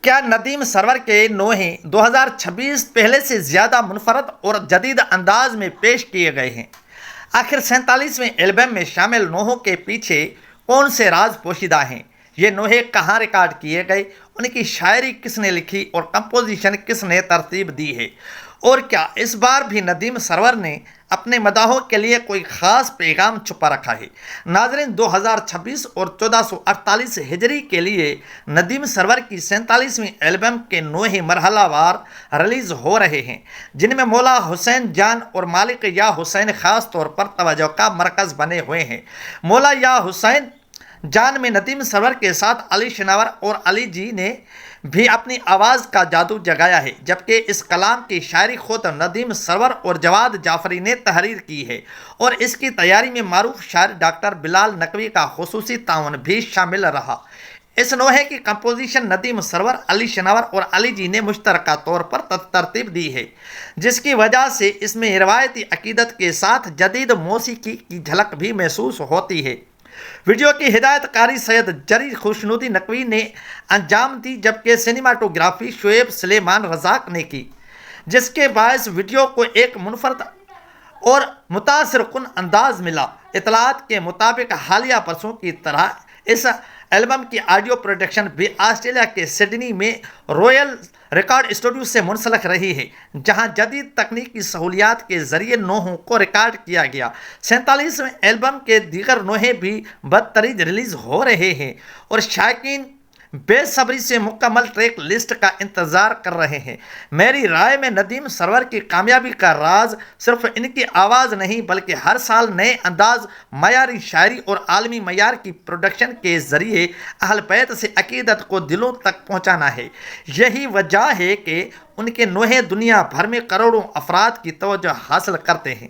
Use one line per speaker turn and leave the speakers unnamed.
کیا ندیم سرور کے نوحے 2026 پہلے سے زیادہ منفرد اور جدید انداز میں پیش کیے گئے ہیں؟ آخر 47ویں البم میں شامل نوحوں کے پیچھے کون سے راز پوشیدہ ہیں؟ یہ نوحے کہاں ریکارڈ کیے گئے، ان کی شاعری کس نے لکھی اور کمپوزیشن کس نے ترتیب دی ہے؟ اور کیا اس بار بھی ندیم سرور نے اپنے مداحوں کے لیے کوئی خاص پیغام چھپا رکھا ہے؟ ناظرین، 2026 اور 1448 ہجری کے لیے ندیم سرور کی 47ویں البم کے نوحے مرحلہ وار ریلیز ہو رہے ہیں، جن میں مولا حسین جان اور مالک یا حسین خاص طور پر توجہ کا مرکز بنے ہوئے ہیں۔ مولا یا حسین جان میں ندیم سرور کے ساتھ علی شناور اور علی جی نے بھی اپنی آواز کا جادو جگایا ہے، جبکہ اس کلام کی شاعری خود ندیم سرور اور جواد جعفری نے تحریر کی ہے، اور اس کی تیاری میں معروف شاعر ڈاکٹر بلال نقوی کا خصوصی تعاون بھی شامل رہا۔ اس نوحے کی کمپوزیشن ندیم سرور، علی شناور اور علی جی نے مشترکہ طور پر ترتیب دی ہے، جس کی وجہ سے اس میں روایتی عقیدت کے ساتھ جدید موسیقی کی جھلک بھی محسوس ہوتی ہے۔ ویڈیو کی ہدایت کاری سید جری خوشنودی نقوی نے انجام دی، جبکہ سینیماٹوگرافی شعیب سلیمان رزاق نے کی، جس کے باعث ویڈیو کو ایک منفرد اور متاثر کن انداز ملا۔ اطلاعات کے مطابق حالیہ برسوں کی طرح اس البم کی آڈیو پروڈکشن بھی آسٹریلیا کے سڈنی میں رویل ریکارڈ اسٹوڈیو سے منسلک رہی ہے، جہاں جدید تکنیکی سہولیات کے ذریعے نوحوں کو ریکارڈ کیا گیا۔ 47ویں البم کے دیگر نوحے بھی بتدریج ریلیز ہو رہے ہیں، اور شائقین بے صبری سے مکمل ٹریک لسٹ کا انتظار کر رہے ہیں۔ میری رائے میں ندیم سرور کی کامیابی کا راز صرف ان کی آواز نہیں، بلکہ ہر سال نئے انداز، معیاری شاعری اور عالمی معیار کی پروڈکشن کے ذریعے اہل بیت سے عقیدت کو دلوں تک پہنچانا ہے۔ یہی وجہ ہے کہ ان کے نوحے دنیا بھر میں کروڑوں افراد کی توجہ حاصل کرتے ہیں۔